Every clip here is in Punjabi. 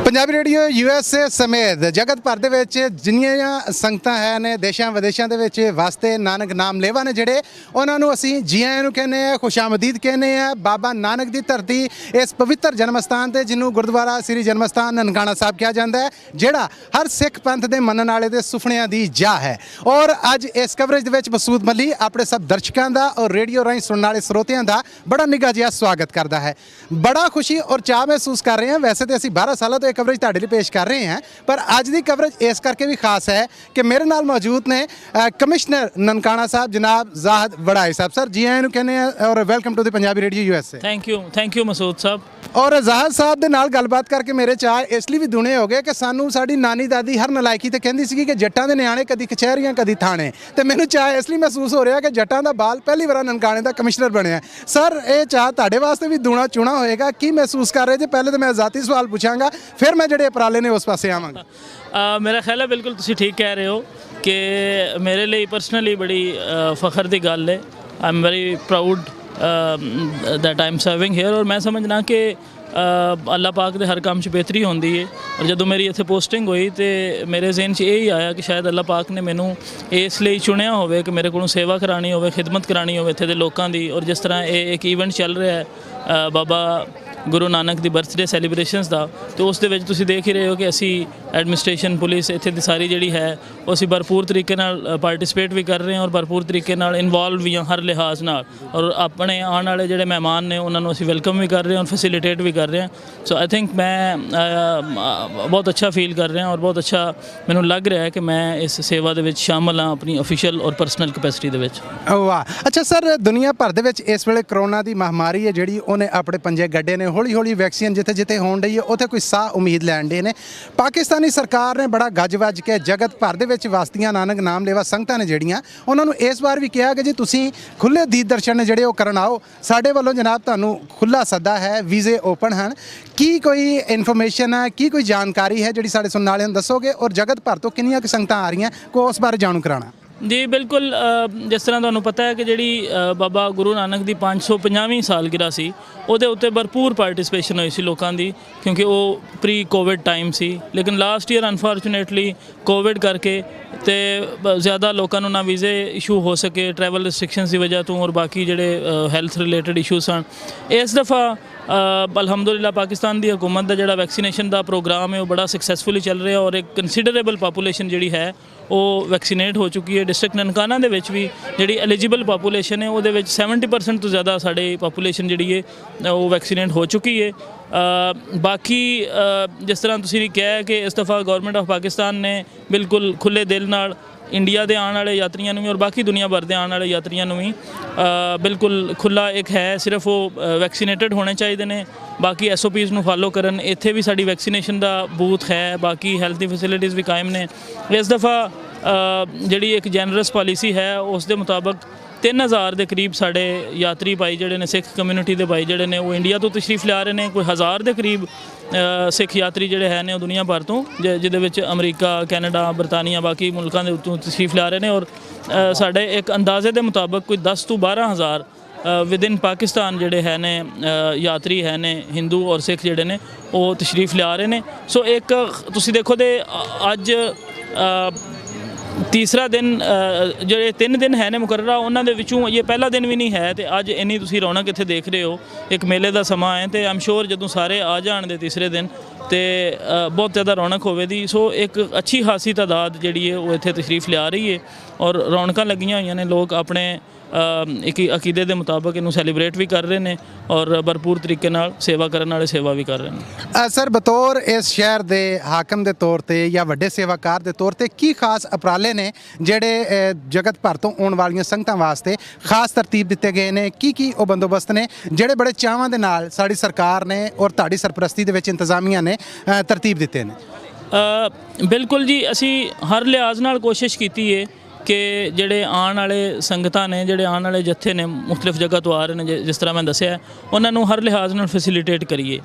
ਪੰਜਾਬੀ ਰੇਡੀਓ USA ਸਮੇਤ ਜਗਤ ਭਰ ਦੇ ਵਿੱਚ ਜਿੰਨੀਆਂ ਸੰਗਤਾਂ ਹੈ ਨੇ ਦੇਸ਼ਾਂ ਵਿਦੇਸ਼ਾਂ ਦੇ ਵਿੱਚ ਵਾਸਤੇ ਨਾਨਕ ਨਾਮ ਲੇਵਾ ਨੇ ਜਿਹੜੇ ਉਹਨਾਂ ਨੂੰ ਅਸੀਂ ਜੀ ਆਇਆਂ ਨੂੰ ਕਹਿੰਦੇ ਆ, ਖੁਸ਼ਾਮਦੀਦ ਕਹਿੰਦੇ ਆ। ਬਾਬਾ ਨਾਨਕ ਦੀ ਧਰਤੀ ਇਸ ਪਵਿੱਤਰ ਜਨਮ ਸਥਾਨ ਤੇ ਜਿਹਨੂੰ ਗੁਰਦੁਆਰਾ ਸ੍ਰੀ ਜਨਮ ਸਥਾਨ ਨਨਕਾਣਾ ਸਾਹਿਬ ਕਿਹਾ ਜਾਂਦਾ ਹੈ, ਜਿਹੜਾ ਹਰ ਸਿੱਖ ਪੰਥ ਦੇ ਮੰਨਣ ਵਾਲੇ ਦੇ ਸੁਪਨਿਆਂ ਦੀ ਜਾ ਹੈ। ਔਰ ਅੱਜ ਇਸ ਕਵਰੇਜ ਦੇ ਵਿੱਚ ਮਸੂਦ ਮੱਲੀ ਆਪਣੇ ਸਭ ਦਰਸ਼ਕਾਂ ਦਾ ਔਰ ਰੇਡੀਓ ਰਾਹੀਂ ਸੁਣਨ ਵਾਲੇ ਸਰੋਤਿਆਂ ਦਾ ਬੜਾ ਨਿੱਘਾ ਜਿਹਾ ਸਵਾਗਤ ਕਰਦਾ ਹੈ। ਬੜਾ ਖੁਸ਼ੀ ਔਰ ਚਾਅ ਮਹਿਸੂਸ ਕਰ ਰਹੇ ਹਾਂ। ਵੈਸੇ ਤਾਂ ਅਸੀਂ 12 ਸਾਲਾਂ ਤੋਂ ਇਹ ਕਵਰੇਜ ਤੁਹਾਡੇ ਲਈ ਪੇਸ਼ ਕਰ ਰਹੇ ਹਾਂ, ਪਰ ਅੱਜ ਦੀ ਕਵਰੇਜ ਇਸ ਕਰਕੇ ਵੀ ਖਾਸ ਹੈ ਕਿ ਮੇਰੇ ਨਾਲ ਮੌਜੂਦ ਨੇ ਕਮਿਸ਼ਨਰ ਨਨਕਾਣਾ ਸਾਹਿਬ ਜਨਾਬ ਜ਼ਾਹਿਦ ਵੜਾਈ ਸਾਹਿਬ। ਸਰ ਜੀ ਆਇਆਂ ਨੂੰ ਕਹਿੰਦੇ ਆ ਔਰ welcome to the Punjabi radio USA। Thank you Masood sahib. ਔਰ ਜ਼ਾਹਿਦ ਸਾਹਿਬ ਦੇ ਨਾਲ ਗੱਲਬਾਤ ਕਰਕੇ ਮੇਰੇ ਚਾਅ ਇਸ ਲਈ ਵੀ ਦੁਨੇ ਹੋ ਗਏ ਕਿ ਸਾਨੂੰ ਸਾਡੀ ਨਾਨੀ ਦਾਦੀ ਹਰ ਨਲਾਇਕੀ ਤੇ ਕਹਿੰਦੀ ਸੀ ਕਿ ਜੱਟਾਂ ਦੇ ਨਿਆਣੇ ਕਦੀ ਕਚਹਿਰੀਆਂ ਕਦੀ ਥਾਣੇ, ਤੇ ਮੈਨੂੰ ਚਾਅ ਇਸ ਲਈ ਮਹਿਸੂਸ ਹੋ ਰਿਹਾ ਕਿ ਜੱਟਾਂ ਦਾ ਬਾਲ ਪਹਿਲੀ ਵਾਰ ਨਨਕਾਣੇ ਦਾ ਕਮਿਸ਼ਨਰ ਬਣਿਆ। ਸਰ ਇਹ ਚਾਅ ਤੁਹਾਡੇ ਵਾਸਤੇ ਵੀ ਦੂਣਾ ਚੁਣਾ ਹੋਏਗਾ, ਕੀ ਮਹਿਸੂਸ ਕਰ ਰਹੇ ਜੇ? ਪਹਿਲੇ ਤਾਂ ਮੈਂ ਜ਼ਾਤੀ ਸਵਾਲ ਪੁੱਛਾਂਗਾ, ਫਿਰ ਮੈਂ ਜਿਹੜੇ ਉਪਰਾਲੇ ਨੇ ਉਸ ਪਾਸੇ ਆਵਾਂਗਾ। ਮੇਰਾ ਖਿਆਲ ਹੈ ਬਿਲਕੁਲ ਤੁਸੀਂ ਠੀਕ ਕਹਿ ਰਹੇ ਹੋ ਕਿ ਮੇਰੇ ਲਈ ਪਰਸਨਲੀ ਬੜੀ ਫਖਰ ਦੀ ਗੱਲ ਹੈ। I am very proud that I'm serving here। और मैं समझना कि अल्लाह पाक दे हर काम 'ਚ बेहतरी होंदी है। और ਜਦੋਂ ਮੇਰੀ ਇੱਥੇ ਪੋਸਟਿੰਗ ਹੋਈ ਤੇ ਮੇਰੇ ਜ਼ਿਹਨ 'ਚ ਇਹ ਹੀ ਆਇਆ ਕਿ ਸ਼ਾਇਦ ਅੱਲਾਹ ਪਾਕ ਨੇ ਮੈਨੂੰ ਇਸ ਲਈ ਚੁਣਿਆ ਹੋਵੇ ਕਿ ਮੇਰੇ ਕੋਲੋਂ ਸੇਵਾ ਕਰਾਣੀ ਹੋਵੇ, ਖਿਦਮਤ ਕਰਾਣੀ ਹੋਵੇ ਇੱਥੇ ਦੇ ਲੋਕਾਂ ਦੀ। ਔਰ ਜਿਸ ਤਰ੍ਹਾਂ ਇਹ ਇੱਕ ਈਵੈਂਟ ਚੱਲ ਰਿਹਾ ਹੈ ਬਾਬਾ ਗੁਰੂ ਨਾਨਕ ਦੀ ਬਰਥਡੇ ਸੈਲੀਬ੍ਰੇਸ਼ਨਸ ਦਾ, ਤੇ ਉਸ ਦੇ ਵਿੱਚ ਤੁਸੀਂ ਦੇਖ ਹੀ ਰਹੇ ਹੋ ਕਿ ਅਸੀਂ ਐਡਮਿਨਿਸਟ੍ਰੇਸ਼ਨ ਪੁਲਿਸ ਇੱਥੇ ਦੀ ਸਾਰੀ ਜਿਹੜੀ ਹੈ ਉਹ ਅਸੀਂ ਭਰਪੂਰ ਤਰੀਕੇ ਨਾਲ ਪਾਰਟਿਸਿਪੇਟ ਵੀ ਕਰ ਰਹੇ ਹਾਂ ਔਰ ਭਰਪੂਰ ਤਰੀਕੇ ਨਾਲ ਇਨਵੋਲਵ ਵੀ ਹਾਂ ਹਰ ਲਿਹਾਜ਼ ਨਾਲ। ਔਰ ਆਪਣੇ ਆਉਣ ਵਾਲੇ ਜਿਹੜੇ ਮਹਿਮਾਨ ਨੇ ਉਹਨਾਂ ਨੂੰ ਅਸੀਂ ਵੈਲਕਮ ਵੀ ਕਰ ਰਹੇ ਹਾਂ ਔਰ ਫੈਸਿਲਿਟੇਟ ਵੀ ਕਰ ਰਹੇ ਹਾਂ। ਸੋ ਆਈ ਥਿੰਕ ਮੈਂ ਬਹੁਤ ਅੱਛਾ ਫੀਲ ਕਰ ਰਿਹਾ ਔਰ ਬਹੁਤ ਅੱਛਾ ਮੈਨੂੰ ਲੱਗ ਰਿਹਾ ਹੈ ਕਿ ਮੈਂ ਇਸ ਸੇਵਾ ਦੇ ਵਿੱਚ ਸ਼ਾਮਲ ਹਾਂ ਆਪਣੀ ਅਫੀਸ਼ੀਅਲ ਔਰ ਪਰਸਨਲ ਕੈਪੈਸਿਟੀ ਦੇ ਵਿੱਚ। ਵਾਹ, ਅੱਛਾ ਸਰ, ਦੁਨੀਆ ਭਰ ਦੇ ਵਿੱਚ ਇਸ ਵੇਲੇ ਕਰੋਨਾ ਦੀ ਮਹਾਮਾਰੀ ਹੈ ਜਿਹੜੀ ਉਹਨੇ ਆਪਣੇ ਪੰਜੇ ਗੱਡੇ ਨੇ। ਹੌਲੀ ਹੌਲੀ ਵੈਕਸੀਨ ਜਿੱਥੇ ਜਿੱਥੇ ਹੋਣ ਡਈ ਹੈ ਉੱਥੇ ਕੋਈ ਸਾਹ ਉਮੀਦ ਲੈਣ ਦੇ ਨੇ। ਪਾਕਿਸਤਾਨੀ ਸਰਕਾਰ ਨੇ ਬੜਾ ਗੱਜ ਵੱਜ ਕੇ ਜਗਤ ਭਰ ਦੇ ਵਿੱਚ ਵਸਦੀਆਂ ਨਾਨਕ ਨਾਮ ਲੇਵਾ ਸੰਗਤਾਂ ਨੇ ਜਿਹੜੀਆਂ ਉਹਨਾਂ ਨੂੰ ਇਸ ਵਾਰ ਵੀ ਕਿਹਾ ਕਿ ਜੇ ਤੁਸੀਂ ਖੁੱਲ੍ਹੇ ਦੀਦ ਦਰਸ਼ਨ ਨੇ ਜਿਹੜੇ ਉਹ ਕਰਨ ਆਓ, ਸਾਡੇ ਵੱਲੋਂ ਜਨਾਬ ਤੁਹਾਨੂੰ ਖੁੱਲ੍ਹਾ ਸੱਦਾ ਹੈ, ਵੀਜ਼ੇ ਓਪਨ ਹਨ। ਕੀ ਕੋਈ ਇਨਫੋਰਮੇਸ਼ਨ ਹੈ, ਕੀ ਕੋਈ ਜਾਣਕਾਰੀ ਹੈ ਜਿਹੜੀ ਸਾਡੇ ਸੁਣਨ ਵਾਲਿਆਂ ਨੂੰ ਦੱਸੋਗੇ? ਔਰ ਜਗਤ ਭਰ ਤੋਂ ਕਿੰਨੀਆਂ ਕੁ ਸੰਗਤਾਂ ਆ ਰਹੀਆਂ, ਕੋਈ ਉਸ ਬਾਰੇ ਜਾਣੂ ਕਰਾਉਣਾ। ਜੀ ਬਿਲਕੁਲ, ਜਿਸ ਤਰ੍ਹਾਂ ਤੁਹਾਨੂੰ ਪਤਾ ਹੈ ਕਿ ਜਿਹੜੀ ਬਾਬਾ ਗੁਰੂ ਨਾਨਕ ਦੀ 550ਵੀਂ ਸਾਲਗਿਰਾ ਸੀ ਉਹਦੇ ਉੱਤੇ ਭਰਪੂਰ ਪਾਰਟਿਸਪੇਸ਼ਨ ਹੋਈ ਸੀ ਲੋਕਾਂ ਦੀ, ਕਿਉਂਕਿ ਉਹ ਪ੍ਰੀ ਕੋਵਿਡ ਟਾਈਮ ਸੀ। ਲੇਕਿਨ ਲਾਸਟ ਈਅਰ ਅਨਫੋਰਚੂਨੇਟਲੀ ਕੋਵਿਡ ਕਰਕੇ ਤੇ ਜ਼ਿਆਦਾ ਲੋਕਾਂ ਨੂੰ ਨਾ ਵੀਜ਼ੇ ਇਸ਼ੂ ਹੋ ਸਕੇ ਟਰੈਵਲ ਰਿਸਟ੍ਰਿਕਸ਼ਨਸ ਦੀ ਵਜ੍ਹਾ ਤੋਂ, ਔਰ ਬਾਕੀ ਜਿਹੜੇ ਹੈਲਥ ਰਿਲੇਟਡ ਇਸ਼ੂਸ ਹਨ। ਇਸ ਦਫਾ ਅਲਹਮਦੁਲਿਲਾ ਪਾਕਿਸਤਾਨ ਦੀ ਹਕੂਮਤ ਦਾ ਜਿਹੜਾ ਵੈਕਸੀਨੇਸ਼ਨ ਦਾ ਪ੍ਰੋਗਰਾਮ ਹੈ ਉਹ ਬੜਾ ਸਕਸੈਸਫੁਲੀ ਚੱਲ ਰਿਹਾ ਔਰ ਇੱਕ ਕੰਸੀਡਰੇਬਲ ਪਾਪੂਲੇਸ਼ਨ ਜਿਹੜੀ ਹੈ ਉਹ ਵੈਕਸੀਨੇਟ ਹੋ ਚੁੱਕੀ ਹੈ। ਡਿਸਟ੍ਰਿਕਟ ਨਨਕਾਣਾ ਦੇ ਵਿੱਚ ਵੀ ਜਿਹੜੀ ਐਲੀਜੀਬਲ ਪਾਪੂਲੇਸ਼ਨ ਹੈ ਉਹਦੇ ਵਿੱਚ 70% ਤੋਂ ਜ਼ਿਆਦਾ ਸਾਡੇ ਪਾਪੂਲੇਸ਼ਨ ਜਿਹੜੀ ਹੈ ਉਹ ਵੈਕਸੀਨੇਟ ਹੋ ਚੁੱਕੀ ਹੈ। ਬਾਕੀ ਜਿਸ ਤਰ੍ਹਾਂ ਤੁਸੀਂ ਕਿਹਾ ਕਿ ਇਸ ਦਫਾ ਗੌਰਮੈਂਟ ਆਫ ਪਾਕਿਸਤਾਨ ਨੇ ਬਿਲਕੁਲ ਖੁੱਲ੍ਹੇ ਦਿਲ ਨਾਲ ਇੰਡੀਆ ਦੇ ਆਉਣ ਵਾਲੇ ਯਾਤਰੀਆਂ ਨੂੰ ਵੀ ਔਰ ਬਾਕੀ ਦੁਨੀਆ ਭਰ ਦੇ ਆਉਣ ਵਾਲੇ ਯਾਤਰੀਆਂ ਨੂੰ ਵੀ ਬਿਲਕੁਲ ਖੁੱਲ੍ਹਾ ਇੱਕ ਹੈ, ਸਿਰਫ ਉਹ ਵੈਕਸੀਨੇਟਡ ਹੋਣੇ ਚਾਹੀਦੇ ਨੇ, ਬਾਕੀ SOPs ਨੂੰ ਫਾਲੋ ਕਰਨ। ਇੱਥੇ ਵੀ ਸਾਡੀ ਵੈਕਸੀਨੇਸ਼ਨ ਦਾ ਬੂਥ ਹੈ, ਬਾਕੀ ਹੈਲਥ ਦੀ ਫੈਸਿਲਿਟੀਜ਼ ਵੀ ਕਾਇਮ ਨੇ। ਇਸ ਦਫਾ ਜਿਹੜੀ ਇੱਕ ਜੈਨਰਸ ਪਾਲਿਸੀ ਹੈ ਉਸ ਦੇ ਮੁਤਾਬਕ 3000 ਦੇ ਕਰੀਬ ਸਾਡੇ ਯਾਤਰੀ ਭਾਈ ਜਿਹੜੇ ਨੇ, ਸਿੱਖ ਕਮਿਊਨਿਟੀ ਦੇ ਭਾਈ ਜਿਹੜੇ ਨੇ ਉਹ ਇੰਡੀਆ ਤੋਂ ਤਸ਼ਰੀਫ ਲਿਆ ਰਹੇ ਨੇ। ਕੋਈ 1000 ਦੇ ਕਰੀਬ ਸਿੱਖ ਯਾਤਰੀ ਜਿਹੜੇ ਹੈ ਨੇ ਉਹ ਦੁਨੀਆ ਭਰ ਤੋਂ, ਜਿਹਦੇ ਵਿੱਚ ਅਮਰੀਕਾ, ਕੈਨੇਡਾ, ਬਰਤਾਨੀਆ, ਬਾਕੀ ਮੁਲਕਾਂ ਦੇ ਉੱਤੋਂ ਤਸ਼ਰੀਫ ਲਿਆ ਰਹੇ ਨੇ। ਔਰ ਸਾਡੇ ਇੱਕ ਅੰਦਾਜ਼ੇ ਦੇ ਮੁਤਾਬਕ ਕੋਈ 10 ਤੋਂ 12000 ਵਿਦਿਨ ਪਾਕਿਸਤਾਨ ਜਿਹੜੇ ਹੈ ਨੇ ਯਾਤਰੀ ਹੈ ਨੇ, ਹਿੰਦੂ ਔਰ ਸਿੱਖ ਜਿਹੜੇ ਨੇ ਉਹ ਤਸ਼ਰੀਫ ਲਿਆ ਰਹੇ ਨੇ। ਸੋ ਇੱਕ ਤੁਸੀਂ ਦੇਖੋ ਤੇ ਅੱਜ ਤੀਸਰਾ ਦਿਨ, ਜਿਹੜੇ 3 ਦਿਨ ਹੈ ਨੇ ਮੁਕਰਰਾ, ਉਹਨਾਂ ਦੇ ਵਿੱਚੋਂ ਇਹ ਪਹਿਲਾ ਦਿਨ ਵੀ ਨਹੀਂ ਹੈ ਤੇ ਅੱਜ ਇੰਨੀ ਤੁਸੀਂ ਰੌਣਕ ਇੱਥੇ ਦੇਖ ਰਹੇ ਹੋ। ਇੱਕ ਮੇਲੇ ਦਾ ਸਮਾਂ ਹੈ ਤੇ ਆਮ ਸ਼ੋਰ ਜਦੋਂ ਸਾਰੇ ਆ ਜਾਣ ਦੇ ਤੀਸਰੇ ਦਿਨ ਤੇ ਬਹੁਤ ਜ਼ਿਆਦਾ ਰੌਣਕ ਹੋਵੇਗੀ। ਸੋ ਇੱਕ ਅੱਛੀ ਖਾਸੀ ਤਾਦਾਦ ਜਿਹੜੀ ਹੈ ਉਹ ਇੱਥੇ ਤਸ਼ਰੀਫ ਲਿਆ ਰਹੀ ਹੈ ਔਰ ਰੌਣਕਾਂ ਲੱਗੀਆਂ ਹੋਈਆਂ ਨੇ। ਲੋਕ ਆਪਣੇ ਇੱਕ ਅਕੀਦੇ ਦੇ ਮੁਤਾਬਕ ਇਹਨੂੰ ਸੈਲੀਬ੍ਰੇਟ ਵੀ ਕਰ ਰਹੇ ਨੇ ਔਰ ਭਰਪੂਰ ਤਰੀਕੇ ਨਾਲ ਸੇਵਾ ਕਰਨ ਵਾਲੇ ਸੇਵਾ ਵੀ ਕਰ ਰਹੇ ਨੇ। ਸਰ, ਬਤੌਰ ਇਸ ਸ਼ਹਿਰ ਦੇ ਹਾਕਮ ਦੇ ਤੌਰ ਤੇ ਜਾਂ ਵੱਡੇ ਸੇਵਾਕਾਰ ਦੇ ਤੌਰ ਤੇ ਕੀ ਖਾਸ ਉਪਰਾਲੇ ਨੇ ਜਿਹੜੇ ਜਗਤ ਭਰ ਤੋਂ ਆਉਣ ਵਾਲੀਆਂ ਸੰਗਤਾਂ ਵਾਸਤੇ ਖਾਸ ਤਰਤੀਬ ਦਿੱਤੇ ਗਏ ਨੇ? ਕੀ ਉਹ ਬੰਦੋਬਸਤ ਨੇ ਜਿਹੜੇ ਬੜੇ ਚਾਵਾਂ ਦੇ ਨਾਲ ਸਾਡੀ ਸਰਕਾਰ ਨੇ ਔਰ ਤੁਹਾਡੀ ਸਰਪ੍ਰਸਤੀ ਦੇ ਵਿੱਚ ਇੰਤਜ਼ਾਮੀਆਂ ਨੇ ਤਰਤੀਬ ਦਿੱਤੇ ਨੇ? ਬਿਲਕੁਲ ਜੀ, ਅਸੀਂ ਹਰ ਲਿਹਾਜ਼ ਨਾਲ ਕੋਸ਼ਿਸ਼ ਕੀਤੀ ਹੈ ਕਿ ਜਿਹੜੇ ਆਉਣ ਵਾਲੇ ਸੰਗਤਾਂ ਨੇ, ਜਿਹੜੇ ਆਉਣ ਵਾਲੇ ਜੱਥੇ ਨੇ ਮੁਖਤਲਿਫ ਜਗ੍ਹਾ ਤੋਂ ਆ ਰਹੇ ਨੇ, ਜਿਸ ਤਰ੍ਹਾਂ ਮੈਂ ਦੱਸਿਆ ਉਹਨਾਂ ਨੂੰ ਹਰ ਲਿਹਾਜ਼ ਨਾਲ ਫੈਸਿਲਿਟੇਟ ਕਰੀਏ।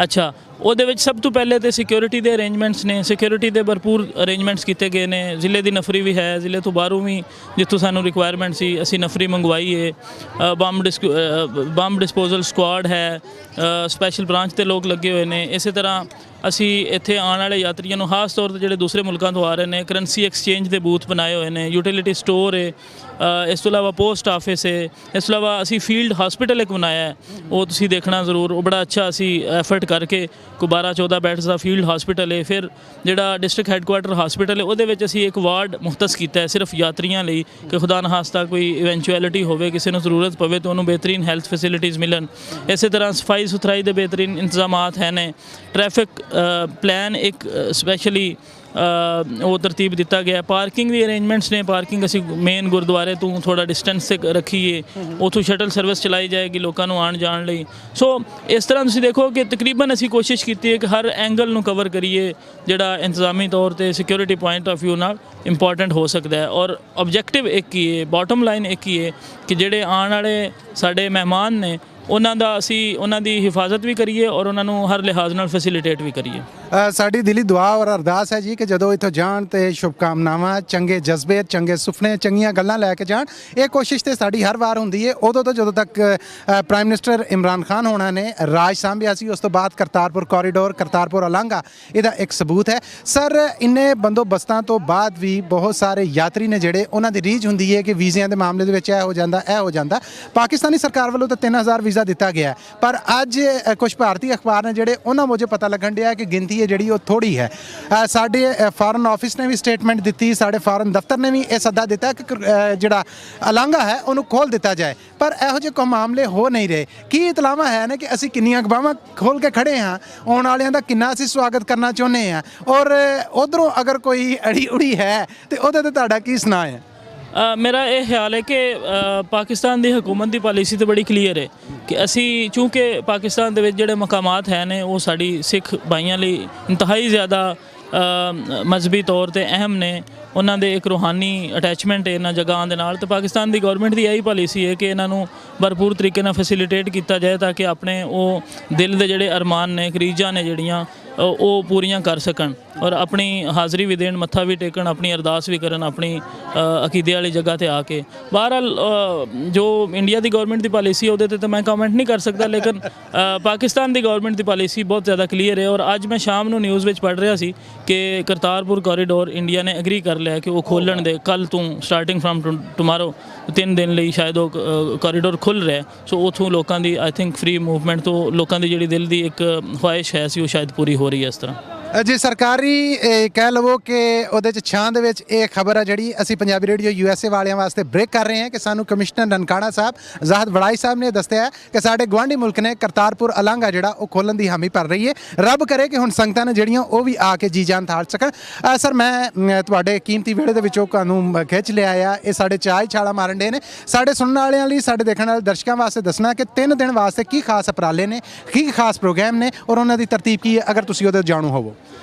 ਅੱਛਾ, ਉਹਦੇ ਵਿੱਚ ਸਭ ਤੋਂ ਪਹਿਲੇ ਤੇ ਸਿਕਿਉਰਿਟੀ ਦੇ ਅਰੇਂਜਮੈਂਟਸ ਨੇ, ਸਿਕਿਉਰਿਟੀ ਦੇ ਭਰਪੂਰ ਅਰੇਂਜਮੈਂਟਸ ਕੀਤੇ ਗਏ ਨੇ। ਜ਼ਿਲ੍ਹੇ ਦੀ ਨਫਰੀ ਵੀ ਹੈ, ਜ਼ਿਲ੍ਹੇ ਤੋਂ ਬਾਹਰੋਂ ਵੀ ਜਿੱਥੋਂ ਸਾਨੂੰ ਰਿਕੁਆਇਰਮੈਂਟ ਸੀ ਅਸੀਂ ਨਫਰੀ ਮੰਗਵਾਈ ਹੈ। ਬੰਬ ਡਿਸਪੋਜ਼ਲ ਸਕੁਆਡ ਹੈ, ਸਪੈਸ਼ਲ ਬ੍ਰਾਂਚ ਤੇ ਲੋਕ ਲੱਗੇ ਹੋਏ ਨੇ। ਇਸੇ ਤਰ੍ਹਾਂ ਅਸੀਂ ਇੱਥੇ ਆਉਣ ਵਾਲੇ ਯਾਤਰੀਆਂ ਨੂੰ ਖਾਸ ਤੌਰ 'ਤੇ ਜਿਹੜੇ ਦੂਸਰੇ ਮੁਲਕਾਂ ਤੋਂ ਆ ਰਹੇ ਨੇ, ਕਰੰਸੀ ਐਕਸਚੇਂਜ ਦੇ ਬੂਥ ਬਣਾਏ ਹੋਏ ਨੇ, ਯੂਟਿਲਿਟੀ ਸਟੋਰ ਹੈ, ਇਸ ਤੋਂ ਇਲਾਵਾ ਪੋਸਟ ਆਫਿਸ ਹੈ। ਇਸ ਤੋਂ ਇਲਾਵਾ ਅਸੀਂ ਫੀਲਡ ਹਸਪੀਟਲ ਇੱਕ ਬਣਾਇਆ ਹੈ, ਉਹ ਤੁਸੀਂ ਦੇਖਣਾ ਜ਼ਰੂਰ। ਉਹ ਬੜਾ ਅੱਛਾ ਅਸੀਂ ਐਫਰਟ ਕਰਕੇ ਕੋਈ 12-14 ਬੈਡਸ ਦਾ ਫੀਲਡ ਹਸਪੀਟਲ ਹੈ। ਫਿਰ ਜਿਹੜਾ ਡਿਸਟ੍ਰਿਕਟ ਹੈੱਡਕੁਆਟਰ ਹਸਪੀਟਲ ਹੈ ਉਹਦੇ ਵਿੱਚ ਅਸੀਂ ਇੱਕ ਵਾਰਡ ਮੁਖਤਸ ਕੀਤਾ ਹੈ ਸਿਰਫ ਯਾਤਰੀਆਂ ਲਈ, ਕਿ ਖੁਦਾ ਨਾ ਖਾਸਤਾ ਕੋਈ ਇਵੈਂਚੁਅਲਿਟੀ ਹੋਵੇ, ਕਿਸੇ ਨੂੰ ਜ਼ਰੂਰਤ ਪਵੇ ਤਾਂ ਉਹਨੂੰ ਬਿਹਤਰੀਨ ਹੈਲਥ ਫੈਸਿਲਿਟੀਜ਼ ਮਿਲਣ। ਇਸੇ ਤਰ੍ਹਾਂ ਸਫਾਈ ਸੁਥਰਾਈ ਦੇ ਬਿਹਤਰੀਨ ਇੰਤਜ਼ਾਮਾਤ ਹੈ ਨੇ। ਟ੍ਰੈਫਿਕ ਪਲਾਨ ਇੱਕ ਸਪੈਸ਼ਲੀ ਉਹ ਤਰਤੀਬ ਦਿੱਤਾ ਗਿਆ। ਪਾਰਕਿੰਗ ਦੀ ਅਰੇਂਜਮੈਂਟਸ ਨੇ, ਪਾਰਕਿੰਗ ਅਸੀਂ ਮੇਨ ਗੁਰਦੁਆਰੇ ਤੋਂ ਥੋੜਾ ਡਿਸਟੈਂਸ ਤੇ ਰੱਖੀਏ, ਉੱਥੋਂ ਸ਼ਟਲ ਸਰਵਿਸ ਚਲਾਈ ਜਾਏਗੀ ਲੋਕਾਂ ਨੂੰ ਆਉਣ ਜਾਣ ਲਈ। ਸੋ ਇਸ ਤਰ੍ਹਾਂ ਤੁਸੀਂ ਦੇਖੋ ਕਿ ਤਕਰੀਬਨ ਅਸੀਂ ਕੋਸ਼ਿਸ਼ ਕੀਤੀ ਹੈ ਕਿ ਹਰ ਐਂਗਲ ਨੂੰ ਕਵਰ ਕਰੀਏ ਜਿਹੜਾ ਇੰਤਜ਼ਾਮੀ ਤੌਰ ਤੇ ਸਿਕਿਉਰਿਟੀ ਪੁਆਇੰਟ ਆਫ ਵਿਊ ਨਾਲ ਇੰਪੋਰਟੈਂਟ ਹੋ ਸਕਦਾ ਹੈ। ਔਰ ਆਬਜੈਕਟਿਵ ਇੱਕ ਹੀ ਹੈ, ਬਾਟਮ ਲਾਈਨ ਇੱਕ ਹੀ ਹੈ ਕਿ ਜਿਹੜੇ ਆਉਣ ਵਾਲੇ ਸਾਡੇ ਮਹਿਮਾਨ ਨੇ ਉਹਨਾਂ ਦਾ ਅਸੀਂ ਉਹਨਾਂ ਦੀ ਹਿਫਾਜ਼ਤ ਵੀ ਕਰੀਏ ਔਰ ਉਹਨਾਂ ਨੂੰ ਹਰ ਲਿਹਾਜ਼ ਨਾਲ ਫੈਸਿਲਿਟੇਟ ਵੀ ਕਰੀਏ। ਸਾਡੀ ਦਿਲੀ ਦੁਆ ਔਰ ਅਰਦਾਸ ਹੈ ਜੀ ਕਿ ਜਦੋਂ ਇੱਥੋਂ ਜਾਣ ਤੇ ਸ਼ੁਭਕਾਮਨਾਵਾਂ, ਚੰਗੇ ਜਜ਼ਬੇ, ਚੰਗੇ ਸੁਪਨੇ, ਚੰਗੀਆਂ ਗੱਲਾਂ ਲੈ ਕੇ ਜਾਣ। ਇਹ ਕੋਸ਼ਿਸ਼ ਤੇ ਸਾਡੀ ਹਰ ਵਾਰ ਹੁੰਦੀ ਹੈ। ਉਦੋਂ ਤੋਂ ਜਦੋਂ ਤੱਕ ਪ੍ਰਾਈਮ ਮਿਨਿਸਟਰ ਇਮਰਾਨ ਖਾਨ ਹੋਣਾ ਨੇ ਰਾਜ ਸਾਂਭਿਆ ਸੀ, ਉਸ ਤੋਂ ਬਾਅਦ ਕਰਤਾਰਪੁਰ ਕੋਰੀਡੋਰ, ਕਰਤਾਰਪੁਰ ਅਲਾਂਘਾ ਇਹਦਾ ਇੱਕ ਸਬੂਤ ਹੈ। ਸਰ, ਇੰਨੇ ਬੰਦੋਬਸਤਾਂ ਤੋਂ ਬਾਅਦ ਵੀ ਬਹੁਤ ਸਾਰੇ ਯਾਤਰੀ ਨੇ ਜਿਹੜੇ ਉਹਨਾਂ ਦੀ ਰੀਝ ਹੁੰਦੀ ਹੈ ਕਿ ਵੀਜ਼ਿਆਂ ਦੇ ਮਾਮਲੇ ਦੇ ਵਿੱਚ ਇਹ ਹੋ ਜਾਂਦਾ, ਇਹ ਹੋ ਜਾਂਦਾ। ਪਾਕਿਸਤਾਨੀ ਸਰਕਾਰ ਵੱਲੋਂ ਤਾਂ 3000 ਵੀਜ਼ਾ ਦਿੱਤਾ ਗਿਆ, ਪਰ ਅੱਜ ਕੁਝ ਭਾਰਤੀ ਅਖਬਾਰ ਨੇ ਜਿਹੜੇ ਉਹਨਾਂ ਮੁਝੇ ਪਤਾ ਲੱਗਣ ਡਿਆ ਕਿ ਗਿਣਤੀ ਜਿਹੜੀ ਉਹ ਥੋੜੀ ਹੈ। ਸਾਡੇ ਫਾਰਨ ਆਫਿਸ ਨੇ ਵੀ ਸਟੇਟਮੈਂਟ ਦਿੱਤੀ, ਸਾਡੇ ਫਾਰਨ ਦਫ਼ਤਰ ਨੇ ਵੀ ਇਹ ਸੱਦਾ ਦਿੱਤਾ ਕਿ ਜਿਹੜਾ ਅਲਾਂਘਾ ਹੈ ਉਹਨੂੰ ਖੋਲ੍ਹ ਦਿੱਤਾ ਜਾਏ, ਪਰ ਇਹੋ ਜਿਹੇ ਕੋਈ ਮਾਮਲੇ ਹੋ ਨਹੀਂ ਰਹੇ। ਕੀ ਇਤਲਾਵਾਂ ਹੈ ਨੇ ਕਿ ਅਸੀਂ ਕਿੰਨੀਆਂ ਅਖਬਾਰਾਂ ਖੋਲ੍ਹ ਕੇ ਖੜੇ ਹਾਂ, ਆਉਣ ਵਾਲਿਆਂ ਦਾ ਕਿੰਨਾ ਅਸੀਂ ਸਵਾਗਤ ਕਰਨਾ ਚਾਹੁੰਦੇ ਹਾਂ, ਔਰ ਉਧਰੋਂ ਅਗਰ ਕੋਈ ਅੜੀ ਉੜੀ ਹੈ ਤੇ ਉਹਦੇ ਤੇ ਤੁਹਾਡਾ ਕੀ ਸੁਣਾ ਹੈ? ਮੇਰਾ ਇਹ ਖਿਆਲ ਹੈ ਕਿ ਪਾਕਿਸਤਾਨ ਦੀ ਹਕੂਮਤ ਦੀ ਪਾਲਿਸੀ ਤਾਂ ਬੜੀ ਕਲੀਅਰ ਹੈ ਕਿ ਅਸੀਂ ਚੂੰਕਿ ਪਾਕਿਸਤਾਨ ਦੇ ਵਿੱਚ ਜਿਹੜੇ ਮਕਾਮਾਤ ਹੈ ਨੇ ਉਹ ਸਾਡੀ ਸਿੱਖ ਭਾਈਆਂ ਲਈ ਇੰਤਹਾਈ ਜ਼ਿਆਦਾ ਮਜ਼ਹਬੀ ਤੌਰ ਤੇ ਅਹਿਮ ਨੇ, ਉਹਨਾਂ ਦੇ ਇੱਕ ਰੂਹਾਨੀ ਅਟੈਚਮੈਂਟ ਹੈ ਇਹਨਾਂ ਜਗ੍ਹਾਵਾਂ ਦੇ ਨਾਲ। ਤੇ ਪਾਕਿਸਤਾਨ ਦੀ ਗਵਰਨਮੈਂਟ ਦੀ ਇਹੀ ਪਾਲਿਸੀ ਹੈ ਕਿ ਇਹਨਾਂ ਨੂੰ ਭਰਪੂਰ ਤਰੀਕੇ ਨਾਲ ਫੈਸਿਲਿਟੇਟ ਕੀਤਾ ਜਾਏ ਤਾਂ ਕਿ ਆਪਣੇ ਉਹ ਦਿਲ ਦੇ ਜਿਹੜੇ ਅਰਮਾਨ ਨੇ, ਰੀਝਾਂ ਨੇ ਜਿਹੜੀਆਂ ਉਹ ਪੂਰੀਆਂ ਕਰ ਸਕਣ ਔਰ ਆਪਣੀ ਹਾਜ਼ਰੀ ਵੀ ਦੇਣ, ਮੱਥਾ ਵੀ ਟੇਕਣ, ਆਪਣੀ ਅਰਦਾਸ ਵੀ ਕਰਨ ਆਪਣੀ ਅਕੀਦੇ ਵਾਲੀ ਜਗ੍ਹਾ ਤੇ ਆ ਕੇ। ਬਹਰਹਾਲ ਜੋ ਇੰਡੀਆ ਦੀ ਗਵਰਨਮੈਂਟ ਦੀ ਪਾਲਿਸੀ ਉਹਦੇ ਤੇ ਤਾਂ ਮੈਂ ਕਮੈਂਟ ਨਹੀਂ ਕਰ ਸਕਦਾ, ਲੇਕਿਨ ਪਾਕਿਸਤਾਨ ਦੀ ਗਵਰਨਮੈਂਟ ਦੀ ਪਾਲਿਸੀ ਬਹੁਤ ਜ਼ਿਆਦਾ ਕਲੀਅਰ ਹੈ। ਔਰ ਅੱਜ ਮੈਂ ਸ਼ਾਮ ਨੂੰ ਨਿਊਜ਼ ਵਿੱਚ ਪੜ੍ਹ ਰਿਹਾ ਸੀ ਕਿ ਕਰਤਾਰਪੁਰ ਕੋਰੀਡੋਰ ਇੰਡੀਆ ਨੇ ਐਗਰੀ ਕਰ ਲਿਆ ਕਿ ਉਹ ਖੋਲ੍ਹਣ ਦੇ, ਕੱਲ੍ਹ ਤੋਂ ਸਟਾਰਟਿੰਗ ਫਰਮ ਟੁਮਾਰੋ 3 ਦਿਨ ਲਈ ਸ਼ਾਇਦ ਉਹ ਕੋਰੀਡੋਰ ਖੁੱਲ੍ਹ ਰਿਹਾ। ਸੋ ਉੱਥੋਂ ਲੋਕਾਂ ਦੀ ਆਈ ਥਿੰਕ ਫ੍ਰੀ ਮੂਵਮੈਂਟ ਤੋਂ ਲੋਕਾਂ ਦੀ ਜਿਹੜੀ ਦਿਲ ਦੀ ਇੱਕ ਖੁਆਇਸ਼ ਹੈ ਸੀ ਉਹ ਸ਼ਾਇਦ ਪੂਰੀ ਹੋ ਰਹੀ ਹੈ ਇਸ ਤਰ੍ਹਾਂ। ਜੀ, ਸਰਕਾਰੀ ਕਹਿ ਲਵੋ ਕਿ ਉਹਦੇ 'ਚ ਛਾਂ ਦੇ ਵਿੱਚ ਇਹ ਖਬਰ ਹੈ ਜਿਹੜੀ ਅਸੀਂ ਪੰਜਾਬੀ ਰੇਡੀਓ USA ਵਾਲਿਆਂ ਵਾਸਤੇ ਬ੍ਰੇਕ ਕਰ ਰਹੇ ਹਾਂ ਕਿ ਸਾਨੂੰ ਕਮਿਸ਼ਨਰ ਨਨਕਾਣਾ ਸਾਹਿਬ ਜ਼ਾਹਦ ਵੜਾਈ ਸਾਹਿਬ ਨੇ ਦੱਸਿਆ ਕਿ ਸਾਡੇ ਗੁਆਂਢੀ ਮੁਲਕ ਨੇ ਕਰਤਾਰਪੁਰ ਅਲਾਂਘਾ ਜਿਹੜਾ ਉਹ ਖੋਲ੍ਹਣ ਦੀ ਹਾਮੀ ਭਰ ਰਹੀ ਹੈ। ਰੱਬ ਕਰੇ ਕਿ ਹੁਣ ਸੰਗਤਾਂ ਨੇ ਜਿਹੜੀਆਂ ਉਹ ਵੀ ਆ ਕੇ ਜੀ ਜਾਨ ਥਾੜ ਸਕਣ। ਸਰ, ਮੈਂ ਤੁਹਾਡੇ ਕੀਮਤੀ ਵੇੜੇ ਦੇ ਵਿੱਚੋਂ ਤੁਹਾਨੂੰ ਖਿੱਚ ਲਿਆ ਆ, ਇਹ ਸਾਡੇ ਚਾਹ ਛਾਲਾ ਮਾਰਨ ਡੇ ਨੇ। ਸਾਡੇ ਸੁਣਨ ਵਾਲਿਆਂ ਲਈ, ਸਾਡੇ ਦੇਖਣ ਵਾਲੇ ਦਰਸ਼ਕਾਂ ਵਾਸਤੇ ਦੱਸਣਾ ਕਿ 3 ਦਿਨ ਵਾਸਤੇ ਕੀ ਖਾਸ ਉਪਰਾਲੇ ਨੇ, ਕੀ ਖਾਸ ਪ੍ਰੋਗਰਾਮ ਨੇ ਔਰ ਉਹਨਾਂ ਦੀ ਤਰਤੀਬ ਕੀ ਹੈ, ਅਗਰ ਤੁਸੀਂ ਉਹਦੇ ਜਾਣੂ ਹੋਵੋ।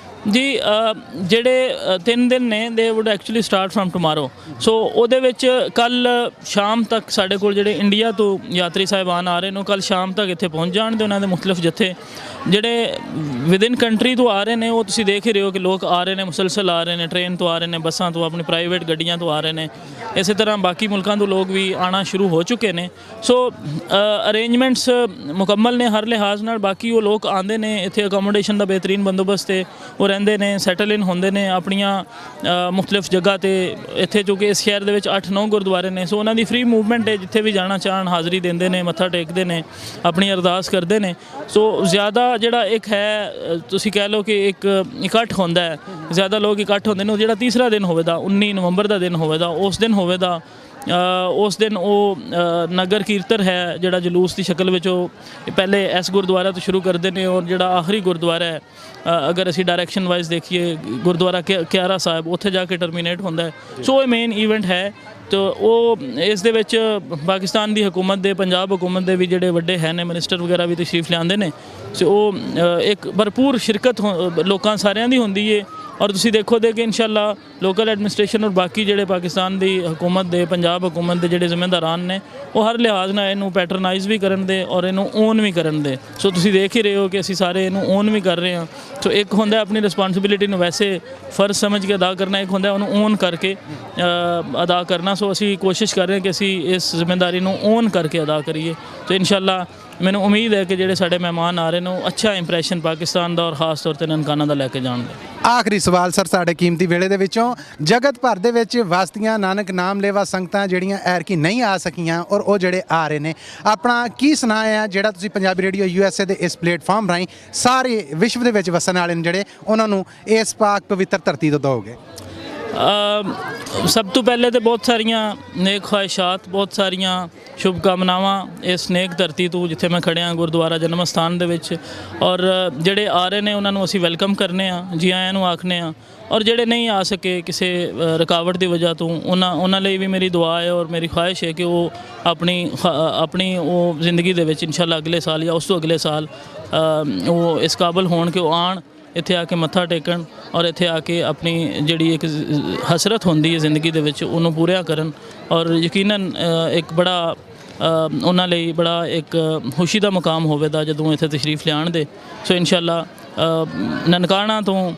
ਜੀ, ਜਿਹੜੇ 3 ਦਿਨ ਨੇ ਦੇ would actually start from tomorrow. So ਉਹਦੇ ਵਿੱਚ ਕੱਲ ਸ਼ਾਮ ਤੱਕ ਸਾਡੇ ਕੋਲ ਜਿਹੜੇ ਇੰਡੀਆ ਤੋਂ ਯਾਤਰੀ ਸਾਹਿਬਾਨ ਆ ਰਹੇ ਨੇ ਉਹ ਕੱਲ ਸ਼ਾਮ ਤੱਕ ਇੱਥੇ ਪਹੁੰਚ ਜਾਣਗੇ। ਉਹਨਾਂ ਦੇ ਮੁਖਤਲਿਫ ਜੱਥੇ ਜਿਹੜੇ ਵਿਦਿਨ ਕੰਟਰੀ ਤੋਂ ਆ ਰਹੇ ਨੇ ਉਹ ਤੁਸੀਂ ਦੇਖ ਹੀ ਰਹੇ ਹੋ ਕਿ ਲੋਕ ਆ ਰਹੇ ਨੇ, ਮੁਸਲਸਲ ਆ ਰਹੇ ਨੇ, ਟ੍ਰੇਨ ਤੋਂ ਆ ਰਹੇ ਨੇ, ਬੱਸਾਂ ਤੋਂ, ਆਪਣੀ ਪ੍ਰਾਈਵੇਟ ਗੱਡੀਆਂ ਤੋਂ ਆ ਰਹੇ ਨੇ। ਇਸੇ ਤਰ੍ਹਾਂ ਬਾਕੀ ਮੁਲਕਾਂ ਤੋਂ ਲੋਕ ਵੀ ਆਉਣਾ ਸ਼ੁਰੂ ਹੋ ਚੁੱਕੇ ਨੇ। ਸੋ ਅਰੇਂਜਮੈਂਟਸ ਮੁਕੰਮਲ ਨੇ ਹਰ ਲਿਹਾਜ਼ ਨਾਲ। ਬਾਕੀ ਉਹ ਲੋਕ ਆਉਂਦੇ ਨੇ ਇੱਥੇ, ਅਕੋਮੋਡੇਸ਼ਨ ਦਾ ਬਿਹਤਰੀਨ ਬੰਦੋਬਸਤ ਹੈ, ਉਹ ਰਹਿੰਦੇ ਨੇ, ਸੈਟਲ ਇਨ ਹੁੰਦੇ ਨੇ ਆਪਣੀਆਂ ਮੁਖਤਲਿਫ ਜਗ੍ਹਾ ਤੇ। ਇੱਥੇ ਚੂँਕਿ ਇਸ ਸ਼ਹਿਰ ਦੇ ਵਿੱਚ 8-9 ਗੁਰਦੁਆਰੇ ਨੇ, ਸੋ ਉਹਨਾਂ ਦੀ ਫ੍ਰੀ ਮੂਵਮੈਂਟ ਹੈ, ਜਿੱਥੇ ਵੀ ਜਾਣਾ ਚਾਹਣ ਹਾਜ਼ਰੀ ਦਿੰਦੇ ਨੇ, ਮੱਥਾ ਟੇਕਦੇ ਨੇ, ਆਪਣੀ ਅਰਦਾਸ ਕਰਦੇ ਨੇ। ਸੋ ਜ਼ਿਆਦਾ ਜਿਹੜਾ ਇੱਕ ਹੈ ਤੁਸੀਂ ਕਹਿ ਲਓ ਕਿ ਇੱਕ ਇਕੱਠ ਹੁੰਦਾ ਹੈ, ਜ਼ਿਆਦਾ ਲੋਕ ਇਕੱਠ ਹੁੰਦੇ ਨੇ। ਉਹ ਜਿਹੜਾ ਤੀਸਰਾ ਦਿਨ ਹੋਵੇਗਾ 19 ਨਵੰਬਰ ਦਾ ਦਿਨ ਹੋਵੇਗਾ, ਉਸ ਦਿਨ ਹੋਵੇਗਾ ਉਸ ਦਿਨ ਉਹ ਨਗਰ ਕੀਰਤਨ ਹੈ ਜਿਹੜਾ ਜਲੂਸ ਦੀ ਸ਼ਕਲ ਵਿੱਚ ਉਹ ਪਹਿਲੇ ਇਸ ਗੁਰਦੁਆਰਾ ਤੋਂ ਸ਼ੁਰੂ ਕਰਦੇ ਨੇ ਔਰ ਜਿਹੜਾ ਆਖਰੀ ਗੁਰਦੁਆਰਾ ਹੈ ਅਗਰ ਅਸੀਂ ਡਾਇਰੈਕਸ਼ਨ ਵਾਈਜ਼ ਦੇਖੀਏ ਗੁਰਦੁਆਰਾ ਕਿਆਰਾ ਸਾਹਿਬ ਉੱਥੇ ਜਾ ਕੇ ਟਰਮੀਨੇਟ ਹੁੰਦਾ ਹੈ। ਸੋ ਇਹ ਮੇਨ ਈਵੈਂਟ ਹੈ। ਤੋ ਉਹ ਇਸ ਦੇ ਵਿੱਚ ਪਾਕਿਸਤਾਨ ਦੀ ਹਕੂਮਤ ਦੇ, ਪੰਜਾਬ ਹਕੂਮਤ ਦੇ ਵੀ ਜਿਹੜੇ ਵੱਡੇ ਹੈ ਨੇ, ਮਿਨਿਸਟਰ ਵਗੈਰਾ ਵੀ ਤਸ਼ਰੀਫ ਲਿਆਉਂਦੇ ਨੇ। ਸੋ ਉਹ ਇੱਕ ਭਰਪੂਰ ਸ਼ਿਰਕਤ ਲੋਕਾਂ ਸਾਰਿਆਂ ਦੀ ਹੁੰਦੀ ਹੈ ਔਰ ਤੁਸੀਂ ਦੇਖੋਗੇ ਕਿ ਇਨਸ਼ਾਅੱਲਾ ਲੋਕਲ ਐਡਮਿਨਿਸਟ੍ਰੇਸ਼ਨ ਔਰ ਬਾਕੀ ਜਿਹੜੇ ਪਾਕਿਸਤਾਨ ਦੀ ਹਕੂਮਤ ਦੇ ਪੰਜਾਬ ਹਕੂਮਤ ਦੇ ਜਿਹੜੇ ਜ਼ਿੰਮੇਦਾਰਾਨ ਨੇ ਉਹ ਹਰ ਲਿਹਾਜ਼ ਨਾਲ ਇਹਨੂੰ ਪੈਟਰਨਾਈਜ਼ ਵੀ ਕਰਨ ਦੇ ਔਰ ਇਹਨੂੰ ਓਨ ਵੀ ਕਰਨ ਦੇ। ਸੋ ਤੁਸੀਂ ਦੇਖ ਹੀ ਰਹੇ ਹੋ ਕਿ ਅਸੀਂ ਸਾਰੇ ਇਹਨੂੰ ਓਨ ਵੀ ਕਰ ਰਹੇ ਹਾਂ। ਸੋ ਇੱਕ ਹੁੰਦਾ ਆਪਣੀ ਰਿਸਪੌਂਸਿਬਿਲਿਟੀ ਨੂੰ ਵੈਸੇ ਫਰਜ਼ ਸਮਝ ਕੇ ਅਦਾ ਕਰਨਾ, ਇੱਕ ਹੁੰਦਾ ਉਹਨੂੰ ਓਨ ਕਰਕੇ ਅਦਾ ਕਰਨਾ। ਸੋ ਅਸੀਂ ਕੋਸ਼ਿਸ਼ ਕਰ ਰਹੇ ਹਾਂ ਕਿ ਅਸੀਂ ਇਸ ਜ਼ਿੰਮੇਦਾਰੀ ਨੂੰ ਓਨ ਕਰਕੇ ਅਦਾ ਕਰੀਏ। ਤੇ ਇਨਸ਼ਾਅੱਲਾ ਮੈਨੂੰ ਉਮੀਦ ਹੈ ਕਿ ਜਿਹੜੇ ਸਾਡੇ ਮਹਿਮਾਨ ਆ ਰਹੇ ਨੇ ਉਹ ਅੱਛਾ ਇੰਪ੍ਰੈਸ਼ਨ ਪਾਕਿਸਤਾਨ ਦਾ ਔਰ ਖਾਸ ਤੌਰ 'ਤੇ ਨਨਕਾਣਾ ਦਾ ਲੈ ਕੇ ਜਾਣਗੇ। ਆਖਰੀ ਸਵਾਲ ਸਰ ਸਾਡੇ ਕੀਮਤੀ ਵੇਲੇ ਦੇ ਵਿੱਚੋਂ, ਜਗਤ ਭਰ ਦੇ ਵਿੱਚ ਵਸਦੀਆਂ ਨਾਨਕ ਨਾਮ ਲੇਵਾ ਸੰਗਤਾਂ ਜਿਹੜੀਆਂ ਐਰਕੀ ਨਹੀਂ ਆ ਸਕੀਆਂ ਔਰ ਉਹ ਜਿਹੜੇ ਆ ਰਹੇ ਨੇ, ਆਪਣਾ ਕੀ ਸੁਣਾ ਹੈ ਜਿਹੜਾ ਤੁਸੀਂ ਪੰਜਾਬੀ ਰੇਡੀਓ USA ਦੇ ਇਸ ਪਲੇਟਫਾਰਮ ਰਾਹੀਂ ਸਾਰੇ ਵਿਸ਼ਵ ਦੇ ਵਿੱਚ ਵਸਣ ਵਾਲੇ ਨੇ ਜਿਹੜੇ ਉਹਨਾਂ ਨੂੰ ਇਸ ਪਾਕ ਪਵਿੱਤਰ ਧਰਤੀ ਤੋਂ ਦਿਓਗੇ? ਸਭ ਤੋਂ ਪਹਿਲੇ ਤਾਂ ਬਹੁਤ ਸਾਰੀਆਂ ਨੇਕ ਖਵਾਹਿਸ਼ਾਤ, ਬਹੁਤ ਸਾਰੀਆਂ ਸ਼ੁਭਕਾਮਨਾਵਾਂ ਇਸ ਨੇਕ ਧਰਤੀ ਤੋਂ ਜਿੱਥੇ ਮੈਂ ਖੜਿਆ ਗੁਰਦੁਆਰਾ ਜਨਮ ਅਸਥਾਨ ਦੇ ਵਿੱਚ। ਔਰ ਜਿਹੜੇ ਆ ਰਹੇ ਨੇ ਉਹਨਾਂ ਨੂੰ ਅਸੀਂ ਵੈਲਕਮ ਕਰਨੇ ਆ, ਜੀ ਆਇਆਂ ਨੂੰ ਆਖਨੇ ਆ। ਔਰ ਜਿਹੜੇ ਨਹੀਂ ਆ ਸਕੇ ਕਿਸੇ ਰੁਕਾਵਟ ਦੀ ਵਜ੍ਹਾ ਤੋਂ ਉਹਨਾਂ ਲਈ ਵੀ ਮੇਰੀ ਦੁਆ ਹੈ ਔਰ ਮੇਰੀ ਖਵਾਹਿਸ਼ ਹੈ ਕਿ ਉਹ ਆਪਣੀ ਉਹ ਜ਼ਿੰਦਗੀ ਦੇ ਵਿੱਚ ਇਨਸ਼ਾਅੱਲਾ ਅਗਲੇ ਸਾਲ ਜਾਂ ਉਸ ਤੋਂ ਅਗਲੇ ਸਾਲ ਉਹ ਇਸ ਕਾਬਲ ਹੋਣ ਕਿ ਉਹ ਆਉਣ, ਇੱਥੇ ਆ ਕੇ ਮੱਥਾ ਟੇਕਣ ਔਰ ਇੱਥੇ ਆ ਕੇ ਆਪਣੀ ਜਿਹੜੀ ਇੱਕ ਹਸਰਤ ਹੁੰਦੀ ਹੈ ਜ਼ਿੰਦਗੀ ਦੇ ਵਿੱਚ ਉਹਨੂੰ ਪੂਰਾ ਕਰਨ। ਔਰ ਯਕੀਨਨ ਇੱਕ ਬੜਾ ਉਹਨਾਂ ਲਈ ਬੜਾ ਇੱਕ ਖੁਸ਼ੀ ਦਾ ਮੁਕਾਮ ਹੋਵੇਗਾ ਜਦੋਂ ਇੱਥੇ ਤਸ਼ਰੀਫ ਲਿਆਉਣ ਦੇ। ਸੋ ਇਨਸ਼ਾਅੱਲਾ ਨਨਕਾਣਾ ਤੋਂ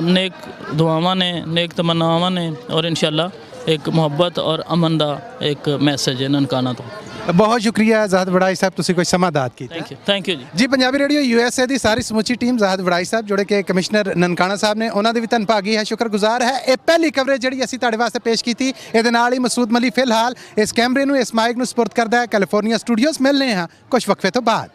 ਨੇਕ ਦੁਆਵਾਂ ਨੇ, ਨੇਕ ਤਮੰਨਾਵਾਂ ਨੇ ਔਰ ਇਨਸ਼ਾਅੱਲਾ ਇੱਕ ਮੁਹੱਬਤ ਔਰ ਅਮਨ ਦਾ ਇੱਕ ਮੈਸੇਜ ਹੈ ਨਨਕਾਣਾ ਤੋਂ। ਬਹੁਤ ਸ਼ੁਕਰੀਆ ਜ਼ਾਹਦ ਵੜਾਈ ਸਾਹਿਬ, ਤੁਸੀਂ ਕੋਈ ਸਮਾਂ ਦਾਤ ਕੀਤਾ। ਥੈਂਕ ਯੂ ਜੀ। ਪੰਜਾਬੀ ਰੇਡੀਓ USA ਦੀ ਸਾਰੀ ਸਮੁੱਚੀ ਟੀਮ ਜ਼ਾਹਦ ਵੜਾਈ ਸਾਹਿਬ ਜਿਹੜੇ ਕਿ ਕਮਿਸ਼ਨਰ ਨਨਕਾਣਾ ਸਾਹਿਬ ਨੇ, ਉਹਨਾਂ ਦੀ ਵੀ ਧੰਨਭਾਗੀ ਹੈ, ਸ਼ੁਕਰਗੁਜ਼ਾਰ ਹੈ। ਇਹ ਪਹਿਲੀ ਕਵਰੇਜ ਜਿਹੜੀ ਅਸੀਂ ਤੁਹਾਡੇ ਵਾਸਤੇ ਪੇਸ਼ ਕੀਤੀ, ਇਹਦੇ ਨਾਲ ਹੀ ਮਸੂਦ ਮਲੀ ਫਿਲਹਾਲ ਇਸ ਕੈਮਰੇ ਨੂੰ, ਇਸ ਮਾਈਕ ਨੂੰ ਸਪੁਰਦ ਕਰਦਾ ਹੈ ਕੈਲੀਫੋਰਨੀਆ ਸਟੂਡੀਓਜ਼। ਮਿਲਨੇ ਹਾਂ ਕੁਝ ਵਕਫੇ ਤੋਂ ਬਾਅਦ।